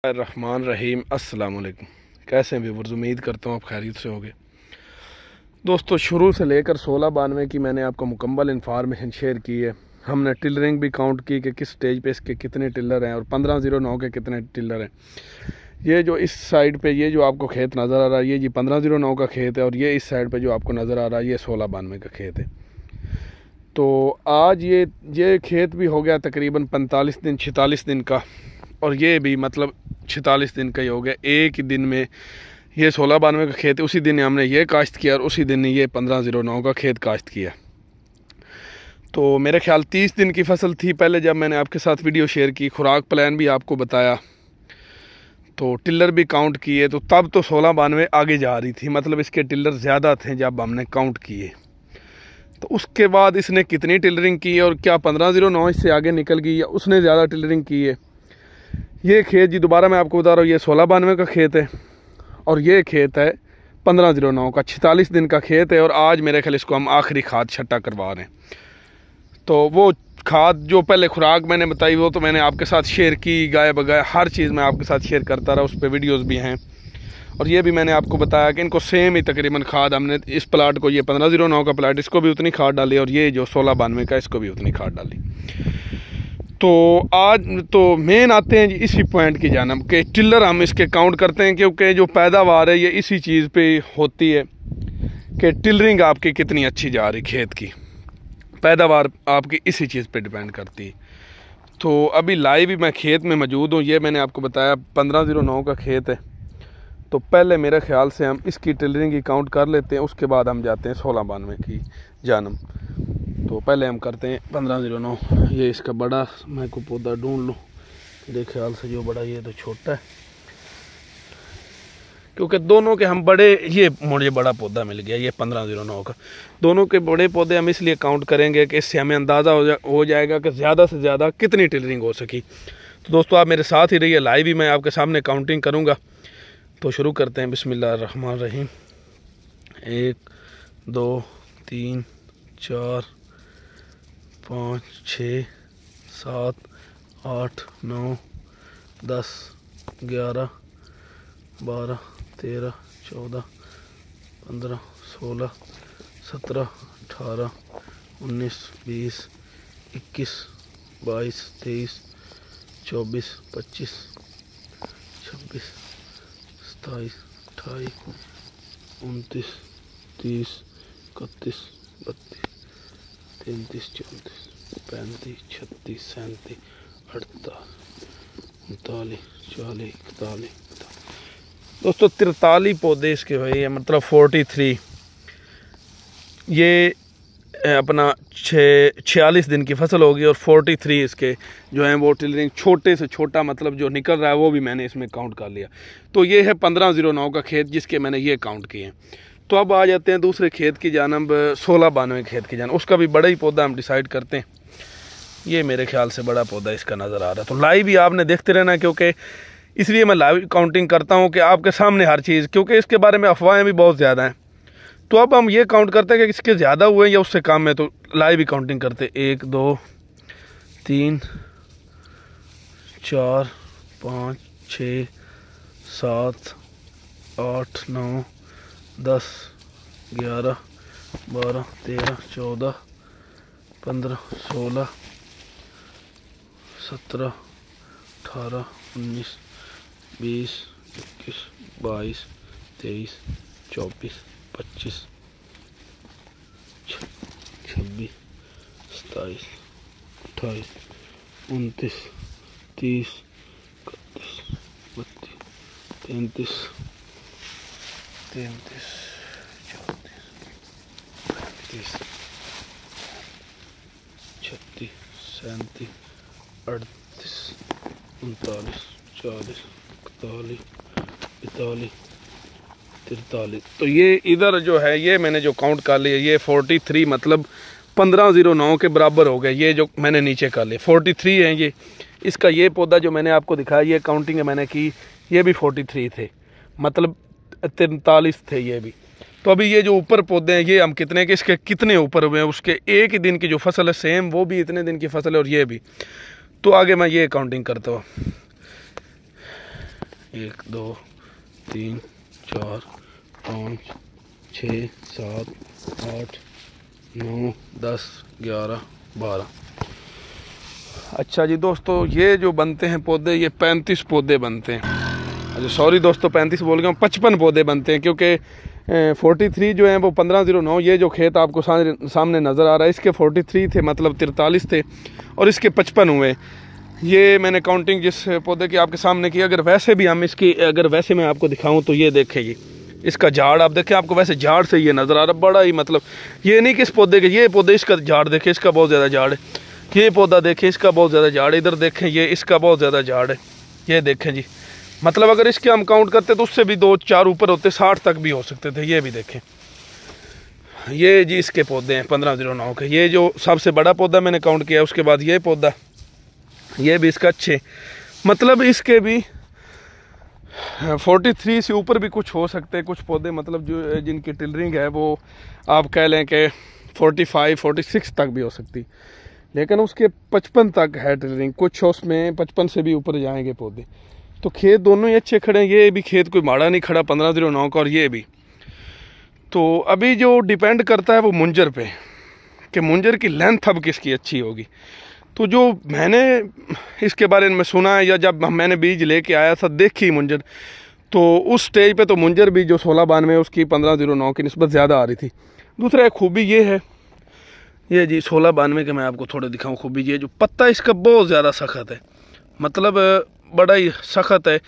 रहमान रहीम अस्सलाम वालेकुम। कैसे हैं व्यूअर्स, उम्मीद करता हूँ आप खैरियत से होंगे। दोस्तों, शुरू से लेकर 1692 की मैंने आपको मुकम्मल इन्फॉर्मेशन शेयर की है। हमने टिलरिंग भी काउंट की कि किस स्टेज पे इसके कितने टिलर हैं और 1509 के कितने टिलर हैं। ये जो इस साइड पे ये जो आपको खेत नज़र आ रहा है, ये जी 1509 का खेत है, और ये इस साइड पे जो आपको नज़र आ रहा है ये 1692 का खेत है। तो आज ये खेत भी हो गया तकरीबन 45 दिन 46 दिन का, और ये भी मतलब 46 दिन का ही हो गया। एक ही दिन में ये 1692 का खेत है, उसी दिन हमने ये काश्त किया और उसी दिन ये 1509 का खेत काश्त किया। तो मेरे ख्याल 30 दिन की फसल थी पहले जब मैंने आपके साथ वीडियो शेयर की, खुराक प्लान भी आपको बताया, तो टिलर भी काउंट किए। तो तब तो 1692 आगे जा रही थी, मतलब इसके टिलर ज़्यादा थे जब हमने काउंट किए। तो उसके बाद इसने कितनी टिलरिंग की और क्या 1509 इससे आगे निकल गई या उसने ज़्यादा टिलरिंग की है। ये खेत जी दोबारा मैं आपको बता रहा हूँ, ये 1692 का खेत है और ये खेत है 1509 का। 46 दिन का खेत है और आज मेरे ख्याल इसको हम आखिरी खाद छट्टा करवा रहे हैं। तो वो खाद जो पहले खुराक मैंने बताई वो तो मैंने आपके साथ शेयर की, गाय बगाए हर चीज़ मैं आपके साथ शेयर करता रहा, उस पर वीडियोस भी हैं। और ये भी मैंने आपको बताया कि इनको सेम ही तकरीबन खाद हमने इस प्लाट को, ये 1509 का प्लाट, इसको भी उतनी खाद डाली और ये जो 1692 का इसको भी उतनी खाद डाली। तो आज तो मेन आते हैं जी इसी पॉइंट की जानब कि टिलर हम इसके काउंट करते हैं, क्योंकि जो पैदावार है ये इसी चीज़ पे होती है कि टिलरिंग आपकी कितनी अच्छी जा रही, खेत की पैदावार आपकी इसी चीज़ पे डिपेंड करती है। तो अभी लाइव भी मैं खेत में मौजूद हूँ। ये मैंने आपको बताया 1509 का खेत है। तो पहले मेरे ख्याल से हम इसकी टिलरिंग की काउंट कर लेते हैं, उसके बाद हम जाते हैं 1692 की जानब। तो पहले हम करते हैं 1509। ये इसका बड़ा मैं को पौधा ढूंढ लूँ, मेरे ख्याल से जो बड़ा, ये तो छोटा है क्योंकि दोनों के हम बड़े, ये मुझे बड़ा पौधा मिल गया ये 1509 का। दोनों के बड़े पौधे हम इसलिए काउंट करेंगे कि इससे हमें अंदाज़ा हो जाएगा कि ज़्यादा से ज़्यादा कितनी टिलरिंग हो सकी। तो दोस्तों आप मेरे साथ ही रहिए, लाइव भी मैं आपके सामने काउंटिंग करूँगा। तो शुरू करते हैं, बिस्मिल्लाहिर्रहमानिर्रहीम। 1 2 3 4 5 6 7 8 9 10 11 12 13 14 15 16 17 18 19 20 21 22 23 24 25 26 27 28 29 30 31 32 33 34 35 36 37 38 39 40 41 दोस्तों 43 पौधे इसके हुए हैं, मतलब 43। ये अपना 46 दिन की फसल होगी और 43 इसके जो हैं वो टिलरिंग छोटे से छोटा मतलब जो निकल रहा है वो भी मैंने इसमें काउंट कर लिया। तो ये है 1509 का खेत जिसके मैंने ये काउंट किए हैं। तो अब आ जाते हैं दूसरे खेत की जानब, 1692 खेत की जानब। उसका भी बड़ा ही पौधा हम डिसाइड करते हैं। ये मेरे ख्याल से बड़ा पौधा इसका नज़र आ रहा है। तो लाइव भी आपने देखते रहना, क्योंकि इसलिए मैं लाइव काउंटिंग करता हूँ कि आपके सामने हर चीज़, क्योंकि इसके बारे में अफवाहें भी बहुत ज़्यादा हैं। तो अब हम ये काउंट करते हैं कि इसके ज़्यादा हुए या उससे कम है, तो लाइव ही काउंटिंग करते 1 2 3 4 5 6 7 8 9 10 11 12 13 14 15 16 17 18 19 20 21 22 23 24 25 26 27 28 29 30 31 32 33 34 35 36 37 38 39 40 41 42 43। तो ये इधर जो है ये मैंने जो काउंट कर लिया, ये 43 मतलब 1509 के बराबर हो गए। ये जो मैंने नीचे कर लिया 43 है। ये इसका ये पौधा जो मैंने आपको दिखाया, ये काउंटिंग मैंने की, ये भी 43 थे, मतलब 43 थे ये भी। तो अभी ये जो ऊपर पौधे हैं ये हम कितने के, इसके कितने ऊपर हुए हैं, उसके एक ही दिन की जो फसल है सेम वो भी इतने दिन की फसल है और ये भी। तो आगे मैं ये काउंटिंग करता हूँ। 1 2 3 4 5 6 7 8 9 10 11 12। अच्छा जी दोस्तों, ये जो बनते हैं पौधे, ये 35 पौधे बनते हैं। अच्छा सॉरी दोस्तों, 35 बोल गया हूँ, 55 पौधे बनते हैं, क्योंकि 43 जो हैं वो 1509, ये जो खेत आपको सामने नज़र आ रहा है, इसके 43 थे, मतलब 43 थे, और इसके 55 हुए। ये मैंने काउंटिंग जिस पौधे की आपके सामने की। अगर वैसे भी हम इसकी, अगर वैसे मैं आपको दिखाऊं तो ये देखें, ये इसका झाड़ आप देखें, आपको वैसे झाड़ से ये नज़र आ रहा है, बड़ा ही, मतलब ये नहीं कि इस पौधे के, ये पौधे इसका झाड़ देखें, इसका बहुत ज़्यादा झाड़ है। ये पौधा देखें, इसका बहुत ज़्यादा झाड़ है। इधर देखें, ये इसका बहुत ज़्यादा झाड़ है। ये देखें जी, मतलब अगर इसके हम काउंट करते तो उससे भी 2-4 ऊपर होते, 60 तक भी हो सकते थे। ये भी देखें, ये जी इसके पौधे हैं 1509 के। ये जो सबसे बड़ा पौधा मैंने काउंट किया, उसके बाद ये पौधा, ये भी इसका अच्छे, मतलब इसके भी 43 से ऊपर भी कुछ हो सकते हैं कुछ पौधे, मतलब जो जिनकी टिलरिंग है वो आप कह लें कि 45-46 तक भी हो सकती, लेकिन उसके 55 तक है टिलरिंग। कुछ उसमें 55 से भी ऊपर जाएंगे पौधे। तो खेत दोनों ही अच्छे खड़े हैं, ये भी खेत कोई माड़ा नहीं खड़ा 1509 का, और ये भी। तो अभी जो डिपेंड करता है वो मुंजर पे, कि मुंजर की लेंथ अब किसकी अच्छी होगी। तो जो मैंने इसके बारे में सुना है, या जब मैंने बीज लेके आया था, देखी मुंजर, तो उस स्टेज पे तो मुंजर भी जो 1692 उसकी 1509 की निस्बत ज़्यादा आ रही थी। दूसरा एक खूबी ये है, ये जी 1692 के मैं आपको थोड़ा दिखाऊं खूबी, ये जो पत्ता इसका बहुत ज़्यादा सख्त है, मतलब बड़ा ही सख्त है।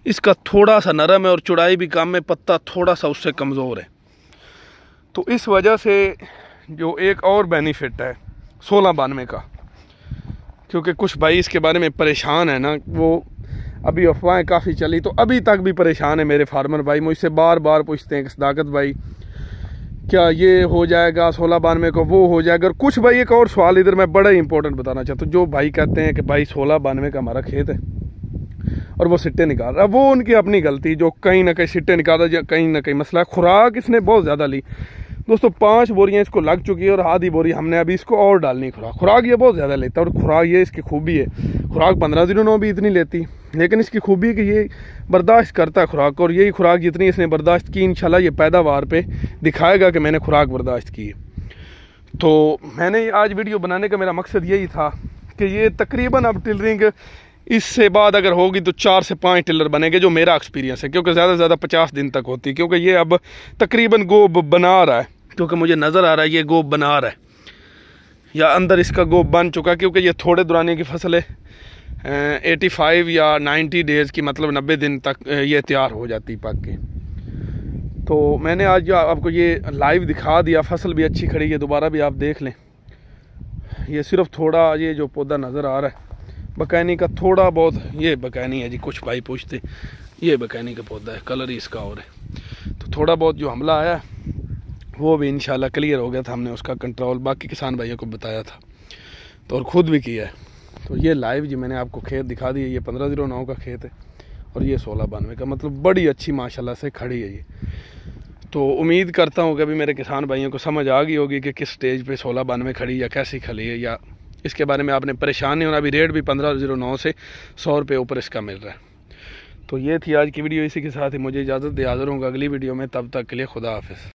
इसका थोड़ा सा नरम है और चौड़ाई भी कम है, पत्ता थोड़ा सा उससे कमज़ोर है। तो इस वजह से जो एक और बेनिफिट है 1692 का, क्योंकि कुछ भाई इसके बारे में परेशान है ना, वो अभी अफवाहें काफ़ी चली, तो अभी तक भी परेशान है मेरे फार्मर भाई, मुझसे बार बार पूछते हैं कि सदाकत भाई क्या ये हो जाएगा 1692 को, वो हो जाएगा। और कुछ भाई, एक और सवाल इधर मैं बड़ा ही इंपॉर्टेंट बताना चाहता हूँ। जो भाई कहते हैं कि भाई 1692 का हमारा खेत है और वो सिट्टे निकाल रहा है, वो उनकी अपनी गलती, जो कहीं ना कहीं सिट्टे निकाल रहा है, कहीं ना कहीं मसला। खुराक इसने बहुत ज़्यादा ली दोस्तों, 5 बोरियाँ इसको लग चुकी है, और आधी बोरी हमने अभी इसको और डालनी खुराक ये बहुत ज़्यादा लेता है। और खुराक ये इसकी खूबी है, खुराक 1509 भी इतनी लेती, लेकिन इसकी खूबी है कि ये बर्दाश्त करता है खुराक, और यही खुराक जितनी इसने बर्दाश्त की, इंशाल्लाह ये पैदावार पे दिखाएगा कि मैंने खुराक बर्दाश्त की है। तो मैंने आज वीडियो बनाने का मेरा मकसद यही था कि ये तकरीबन अब टिलरिंग इससे बाद अगर होगी तो 4 से 5 टिलर बनेंगे, जो मेरा एक्सपीरियंस है, क्योंकि ज़्यादा से ज़्यादा 50 दिन तक होती है। क्योंकि ये अब तकरीबन गोब बना रहा है, क्योंकि मुझे नज़र आ रहा है ये गोब बना रहा है, या अंदर इसका गोब बन चुका, क्योंकि ये थोड़े दुरानी की फसल है। 85 या 90 डेज़ की, मतलब 90 दिन तक ये तैयार हो जाती पक के। तो मैंने आज आपको ये लाइव दिखा दिया, फसल भी अच्छी खड़ी है, दोबारा भी आप देख लें। ये सिर्फ थोड़ा, ये जो पौधा नज़र आ रहा है बकैनी का, थोड़ा बहुत ये बकैनी है जी, कुछ भाई पूछते, ये बकैनी का पौधा है, कलर ही इसका और है। तो थोड़ा बहुत जो हमला आया वो भी इंशाल्लाह क्लियर हो गया था, हमने उसका कंट्रोल बाकी किसान भाइयों को बताया था, तो और ख़ुद भी किया है। तो ये लाइव जी मैंने आपको खेत दिखा दिया, ये 1509 का खेत है, और ये 1692 का, मतलब बड़ी अच्छी माशाल्लाह से खड़ी है ये। तो उम्मीद करता हूँ कि अभी मेरे किसान भाइयों को समझ आ गई होगी कि किस स्टेज पे 1692 खड़ी या कैसी खड़ी है, या इसके बारे में आपने परेशान नहीं होना। अभी रेट भी 1509 से 100 रुपये ऊपर इसका मिल रहा है। तो ये थी आज की वीडियो, इसी के साथ ही मुझे इजाज़त दे, हाज़िर होऊंगा अगली वीडियो में। तब तक के लिए खुदा हाफिज़।